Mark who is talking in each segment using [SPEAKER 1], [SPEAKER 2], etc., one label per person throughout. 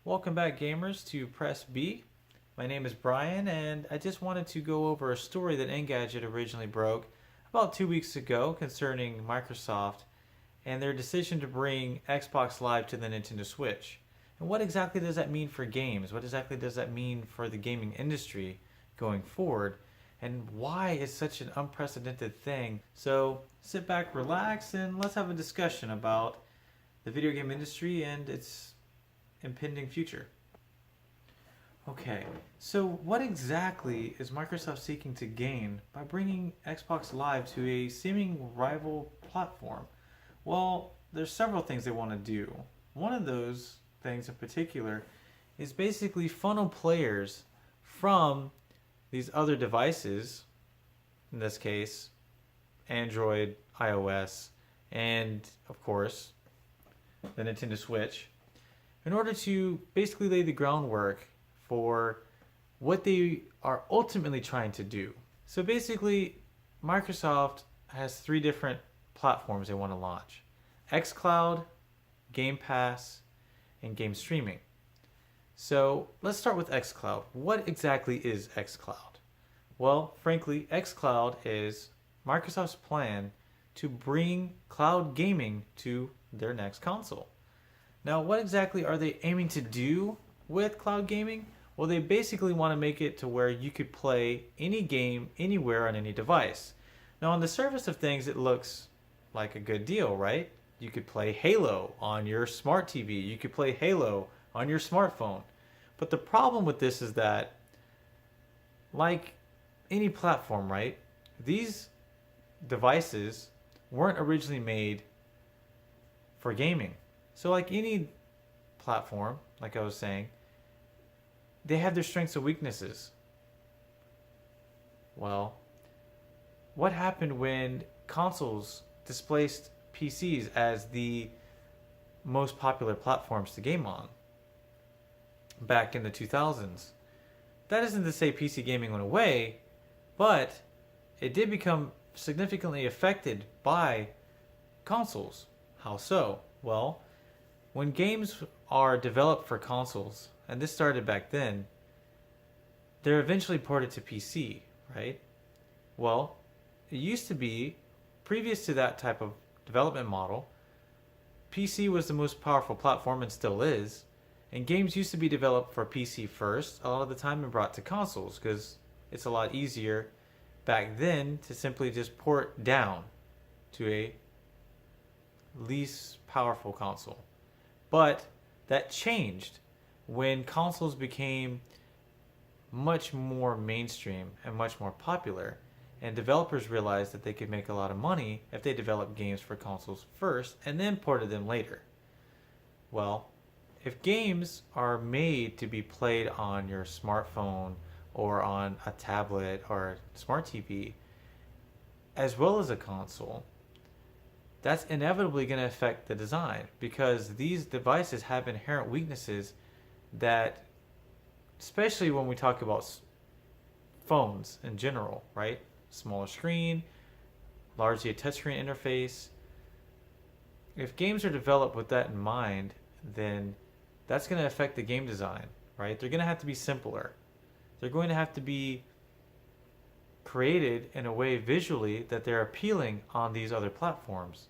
[SPEAKER 1] Welcome back, gamers, to Press B. My name is Brian, and I just wanted to go over a story that Engadget originally broke about 2 weeks ago concerning Microsoft and their decision to bring Xbox Live to the Nintendo Switch. And what exactly does that mean for games? What exactly does that mean for the gaming industry going forward? And why is such an unprecedented thing? So sit back, relax, and let's have a discussion about the video game industry and its impending future. Okay, so what exactly is Microsoft seeking to gain by bringing Xbox Live to a seeming rival platform? Well, there's several things they want to do. One of those things in particular is basically funnel players from these other devices, in this case, Android, iOS, and of course, the Nintendo Switch, in order to basically lay the groundwork for what they are ultimately trying to do. So basically, Microsoft has three different platforms they want to launch: XCloud, Game Pass, and game streaming. So let's start with XCloud. What exactly is XCloud? Well, frankly, XCloud is Microsoft's plan to bring cloud gaming to their next console. Now, what exactly are they aiming to do with cloud gaming? Well, they basically want to make it to where you could play any game anywhere on any device. Now, on the surface of things, it looks like a good deal, right? You could play Halo on your smart TV. You could play Halo on your smartphone. But the problem with this is that, like any platform, right? These devices weren't originally made for gaming. So like any platform, like I was saying, they have their strengths and weaknesses. Well, what happened when consoles displaced PCs as the most popular platforms to game on back in the 2000s? That isn't to say PC gaming went away, but it did become significantly affected by consoles. How so? Well, when games are developed for consoles, and this started back then, they're eventually ported to PC, right? Well, it used to be, previous to that type of development model, PC was the most powerful platform and still is, and games used to be developed for PC first, a lot of the time, and brought to consoles, because it's a lot easier back then to simply just port down to a least powerful console. But that changed when consoles became much more mainstream and much more popular, and developers realized that they could make a lot of money if they developed games for consoles first and then ported them later. Well, if games are made to be played on your smartphone or on a tablet or smart TV, as well as a console, that's inevitably going to affect the design, because these devices have inherent weaknesses that, especially when we talk about phones in general, right? Smaller screen, largely a touchscreen interface. If games are developed with that in mind, then that's going to affect the game design, right? They're going to have to be simpler. They're going to have to be created in a way visually that they're appealing on these other platforms.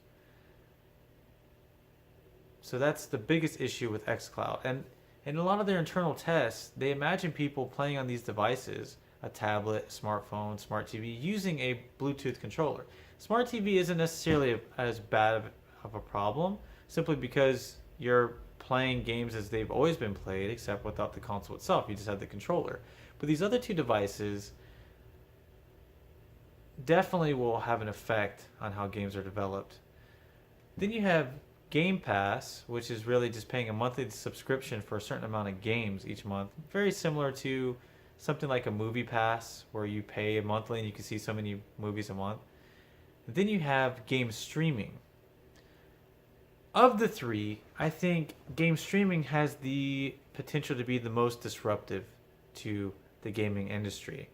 [SPEAKER 1] So that's the biggest issue with xCloud. And in a lot of their internal tests, they imagine people playing on these devices, a tablet, smartphone, smart TV, using a Bluetooth controller. Smart TV isn't necessarily as bad of a problem, simply because you're playing games as they've always been played, except without the console itself. You just have the controller. But these other two devices definitely will have an effect on how games are developed. Then you have Game Pass, which is really just paying a monthly subscription for a certain amount of games each month. Very similar to something like a movie pass, where you pay monthly and you can see so many movies a month. Then you have game streaming. Of the three, I think game streaming has the potential to be the most disruptive to the gaming industry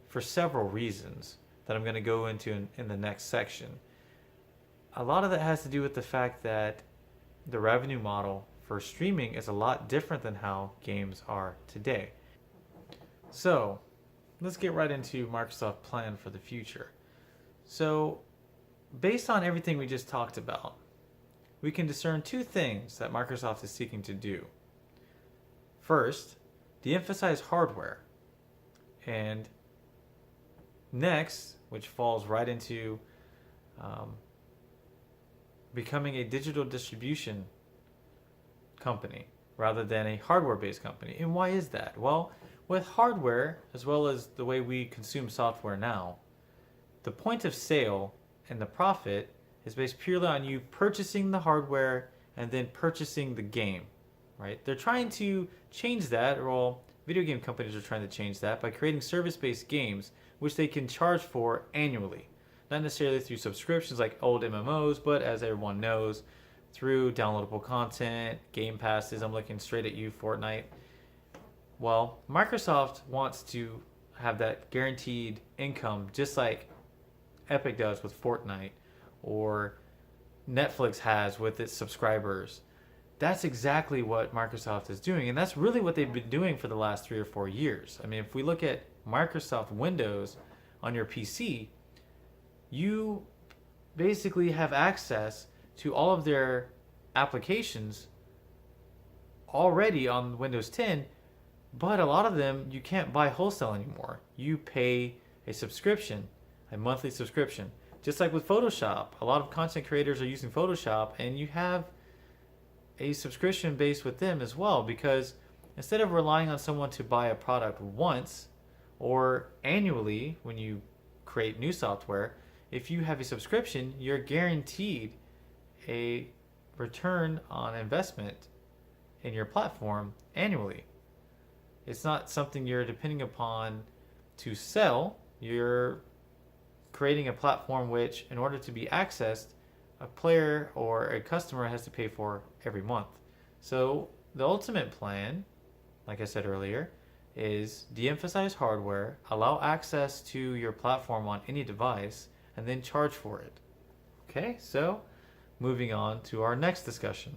[SPEAKER 1] for several reasons that I'm going to go into in the next section. A lot of that has to do with the fact that the revenue model for streaming is a lot different than how games are today. So let's get right into Microsoft's plan for the future. So based on everything we just talked about, we can discern two things that Microsoft is seeking to do. First, de-emphasize hardware. And next, which falls right into becoming a digital distribution company rather than a hardware-based company. And why is that? Well, with hardware, as well as the way we consume software now, the point of sale and the profit is based purely on you purchasing the hardware and then purchasing the game, right? They're trying to change that, or all video game companies are trying to change that by creating service-based games which they can charge for annually. Not necessarily through subscriptions like old MMOs, but as everyone knows, through downloadable content, game passes. I'm looking straight at you, Fortnite. Well, Microsoft wants to have that guaranteed income just like Epic does with Fortnite or Netflix has with its subscribers. That's exactly what Microsoft is doing, and that's really what they've been doing for the last 3 or 4 years. I mean, if we look at Microsoft Windows on your PC, you basically have access to all of their applications already on Windows 10, but a lot of them you can't buy wholesale anymore. You pay a subscription, a monthly subscription. Just like with Photoshop, a lot of content creators are using Photoshop, and you have a subscription base with them as well, because instead of relying on someone to buy a product once or annually when you create new software, if you have a subscription, you're guaranteed a return on investment in your platform annually. It's not something you're depending upon to sell. You're creating a platform which, in order to be accessed, a player or a customer has to pay for every month. So the ultimate plan, like I said earlier, is de-emphasize hardware, allow access to your platform on any device, and then charge for it. Okay, so moving on to our next discussion.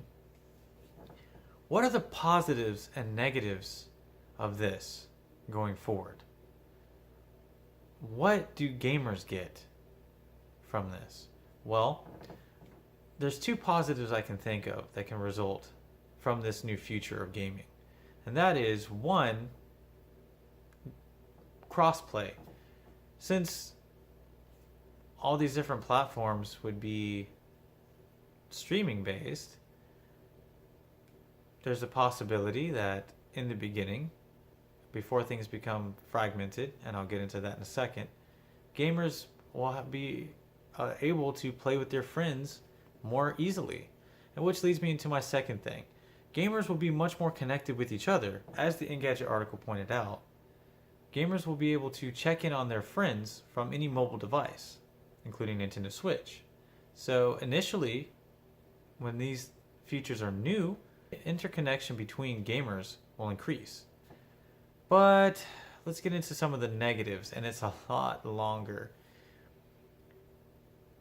[SPEAKER 1] What are the positives and negatives of this going forward? What do gamers get from this? Well, there's two positives I can think of that can result from this new future of gaming. And that is, one, crossplay. Since all these different platforms would be streaming based, there's a possibility that in the beginning, before things become fragmented, and I'll get into that in a second, gamers will be able to play with their friends more easily. And which leads me into my second thing. Gamers will be much more connected with each other. As the Engadget article pointed out, gamers will be able to check in on their friends from any mobile device, including Nintendo Switch. So initially, when these features are new, interconnection between gamers will increase. But let's get into some of the negatives, and it's a lot longer.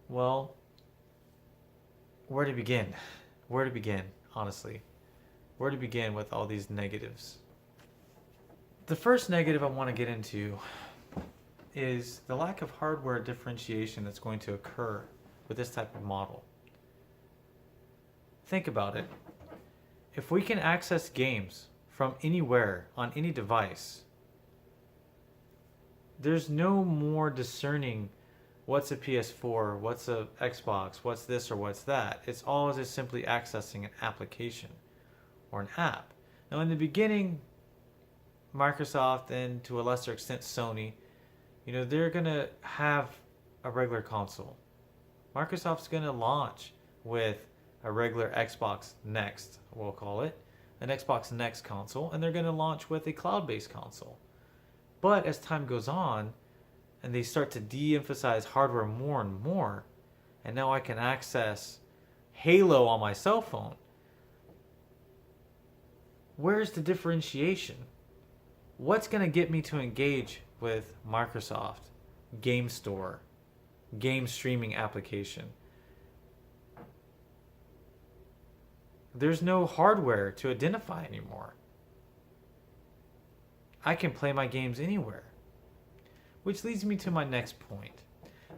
[SPEAKER 1] Well, where to begin? Where to begin, honestly? Where to begin with all these negatives? The first negative I want to get into is the lack of hardware differentiation that's going to occur with this type of model. Think about it. If we can access games from anywhere on any device, there's no more discerning what's a PS4, what's a Xbox, what's this or what's that. It's all just simply accessing an application or an app. Now in the beginning, Microsoft and to a lesser extent Sony, they're going to have a regular console. Microsoft's going to launch with a regular Xbox Next, we'll call it, an Xbox Next console, and they're going to launch with a cloud-based console. But as time goes on, and they start to de-emphasize hardware more and more, and now I can access Halo on my cell phone, where's the differentiation? What's going to get me to engage with Microsoft Game Store, game streaming application? there's no hardware to identify anymore. I can play my games anywhere. Which leads me to my next point.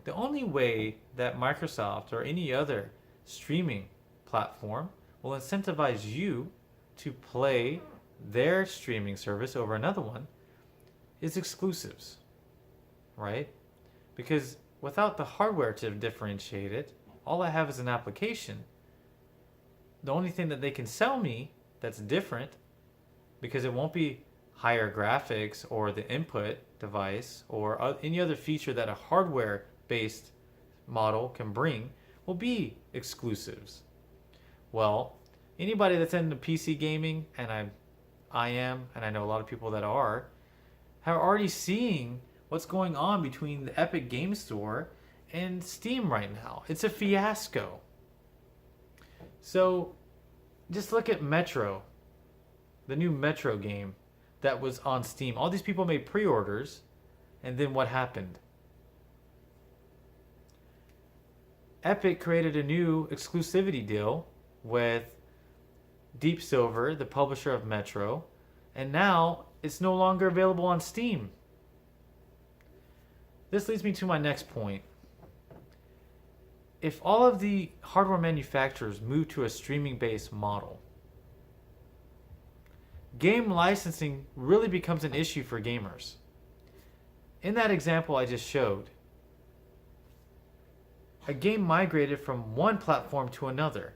[SPEAKER 1] The only way that Microsoft or any other streaming platform will incentivize you to play their streaming service over another one is exclusives, right? Because without the hardware to differentiate it, all I have is an application. The only thing that they can sell me that's different, because it won't be higher graphics or the input device or any other feature that a hardware-based model can bring, will be exclusives. Well, anybody that's into PC gaming, and I am, and I know a lot of people that are already seeing what's going on between the Epic Game Store and Steam right now. It's a fiasco. So just look at Metro, the new Metro game that was on Steam. All these people made pre-orders, and then what happened? Epic created a new exclusivity deal with Deep Silver, the publisher of Metro, and now it's no longer available on Steam. This leads me to my next point. If all of the hardware manufacturers move to a streaming-based model, game licensing really becomes an issue for gamers. In that example I just showed, a game migrated from one platform to another.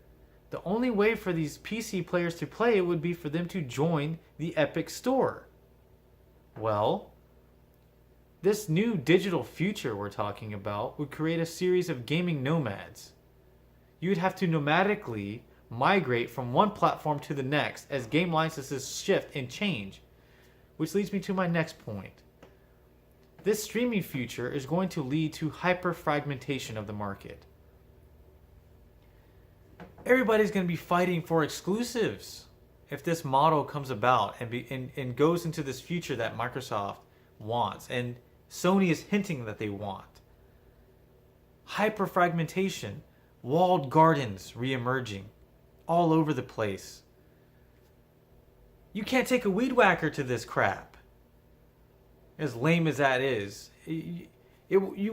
[SPEAKER 1] The only way for these PC players to play it would be for them to join the Epic Store. Well, this new digital future we're talking about would create a series of gaming nomads. You'd have to nomadically migrate from one platform to the next as game licenses shift and change. Which leads me to my next point. This streaming future is going to lead to hyper-fragmentation of the market. Everybody's going to be fighting for exclusives if this model comes about and goes into this future that Microsoft wants and Sony is hinting that they want. Hyper-fragmentation, walled gardens re-emerging all over the place. You can't take a weed whacker to this crap. As lame as that is, you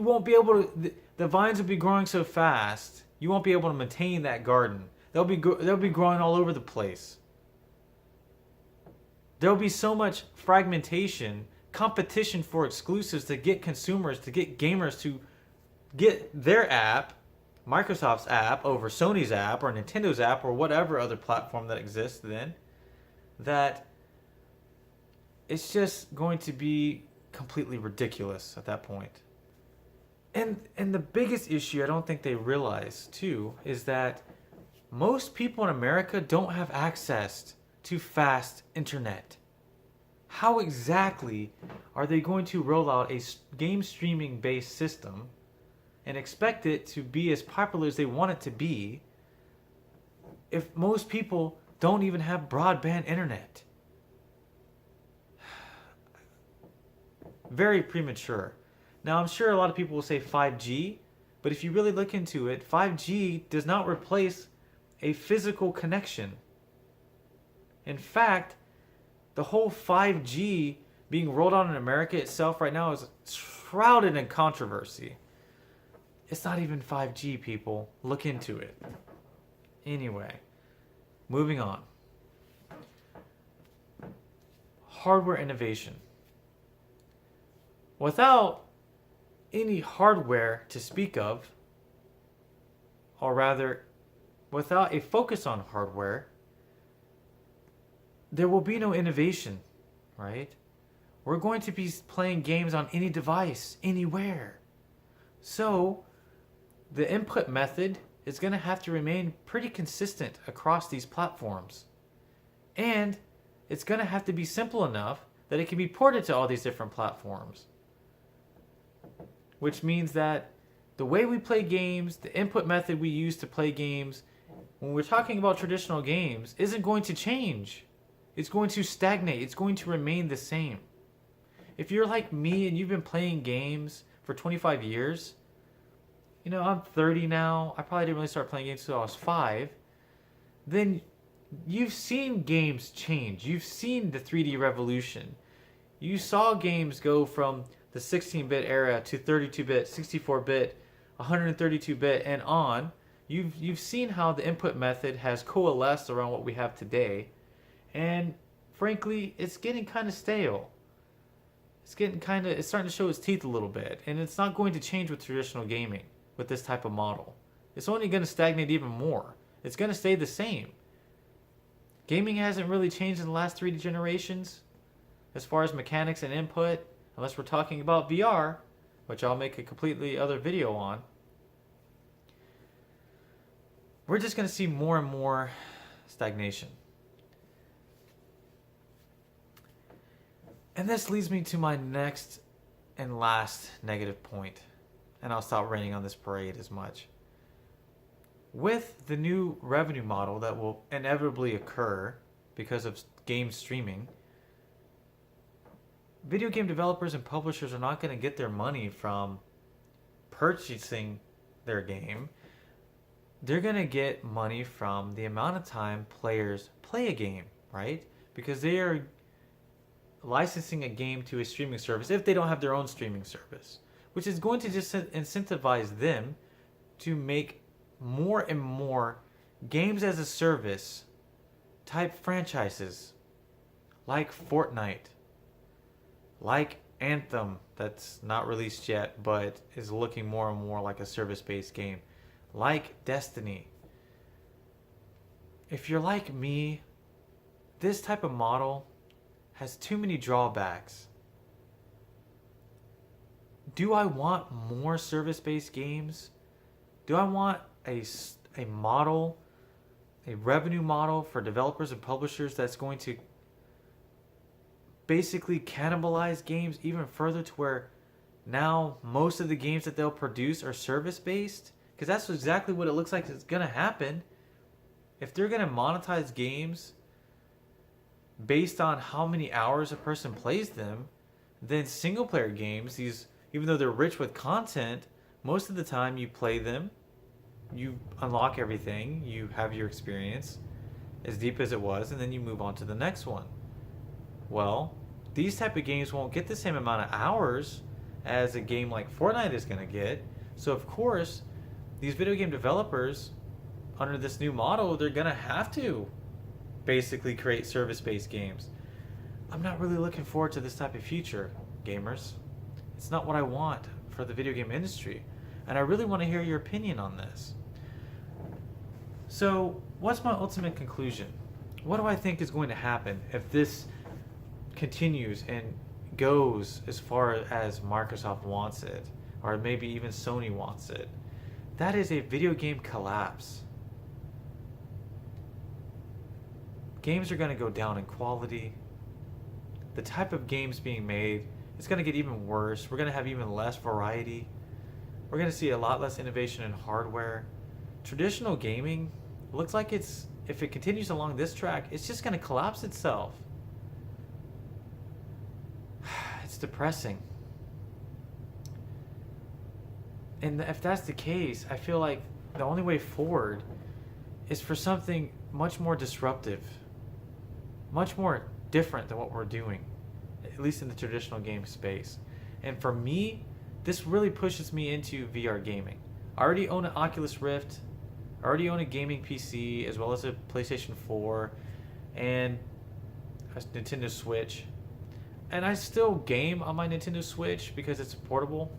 [SPEAKER 1] won't be able to. The vines will be growing so fast, you won't be able to maintain that garden. They'll be growing all over the place. There'll be so much fragmentation, competition for exclusives to get consumers, to get gamers to get their app, Microsoft's app over Sony's app or Nintendo's app or whatever other platform that exists then, that it's just going to be completely ridiculous at that point. And the biggest issue I don't think they realize too is that most people in America don't have access to fast internet. How exactly are they going to roll out a game streaming based system and expect it to be as popular as they want it to be if most people don't even have broadband internet? Very premature. Now, I'm sure a lot of people will say 5G, but if you really look into it, 5G does not replace a physical connection. In fact, the whole 5G being rolled out in America itself right now is shrouded in controversy. It's not even 5G, people. Look into it. Anyway, moving on. Hardware innovation. Without any hardware to speak of, or rather, without a focus on hardware, there will be no innovation, right? We're going to be playing games on any device, anywhere. So, the input method is going to have to remain pretty consistent across these platforms. And it's going to have to be simple enough that it can be ported to all these different platforms. Which means that the way we play games, the input method we use to play games, when we're talking about traditional games, isn't going to change. It's going to stagnate. It's going to remain the same. If you're like me and you've been playing games for 25 years, I'm 30 now. I probably didn't really start playing games until I was 5. Then You've seen games change. You've seen the 3D revolution. You saw games go from the 16-bit era to 32-bit, 64-bit, 132-bit, and on. You've seen how the input method has coalesced around what we have today, and frankly, it's getting kind of stale. It's starting to show its teeth a little bit, and it's not going to change with traditional gaming with this type of model. It's only going to stagnate even more. It's going to stay the same. Gaming hasn't really changed in the last 3 generations as far as mechanics and input, unless we're talking about VR, which I'll make a completely other video on. We're just going to see more and more stagnation. And this leads me to my next and last negative point, and I'll stop raining on this parade as much. With the new revenue model that will inevitably occur because of game streaming, video game developers and publishers are not going to get their money from purchasing their game. They're going to get money from the amount of time players play a game, right? Because they are licensing a game to a streaming service if they don't have their own streaming service, which is going to just incentivize them to make more and more games as a service type franchises like Fortnite, like Anthem, that's not released yet but is looking more and more like a service-based game, like Destiny. If you're like me, this type of model has too many drawbacks. Do I want more service-based games? Do I want a model, a revenue model for developers and publishers that's going to basically cannibalize games even further to where now most of the games that they'll produce are service-based? Because that's exactly what it looks like is going to happen. If they're going to monetize games based on how many hours a person plays them, then single-player games, these, even though they're rich with content, most of the time you play them, you unlock everything, you have your experience as deep as it was, and then you move on to the next one. Well, these type of games won't get the same amount of hours as a game like Fortnite is going to get. So of course, these video game developers, under this new model, they're going to have to basically create service-based games. I'm not really looking forward to this type of future, gamers. It's not what I want for the video game industry. And I really want to hear your opinion on this. So, what's my ultimate conclusion? What do I think is going to happen if this continues and goes as far as Microsoft wants it, or maybe even Sony wants it? That is a video game collapse. Games are going to go down in quality. The type of games being made is going to get even worse. We're going to have even less variety. We're going to see a lot less innovation in hardware. Traditional gaming looks like if it continues along this track, it's just going to collapse itself. It's depressing. And if that's the case, I feel like the only way forward is for something much more disruptive, much more different than what we're doing, at least in the traditional game space. And for me, this really pushes me into VR gaming. I already own an Oculus Rift, I already own a gaming PC, as well as a PlayStation 4, and a Nintendo Switch. And I still game on my Nintendo Switch because it's portable.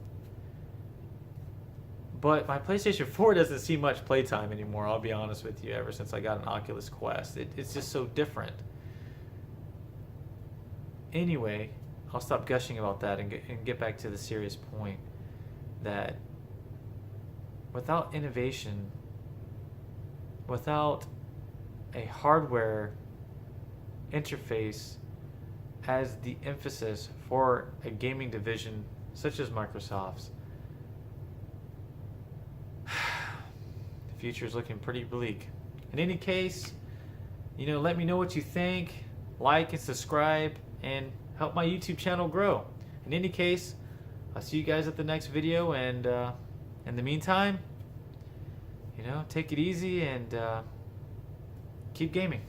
[SPEAKER 1] But my PlayStation 4 doesn't see much playtime anymore, I'll be honest with you, ever since I got an Oculus Quest. It's just so different. Anyway, I'll stop gushing about that and get back to the serious point that without innovation, without a hardware interface as the emphasis for a gaming division such as Microsoft's, the future is looking pretty bleak. In any case, let me know what you think, like and subscribe, and help my YouTube channel grow. In any case, I'll see you guys at the next video, and in the meantime, take it easy and keep gaming.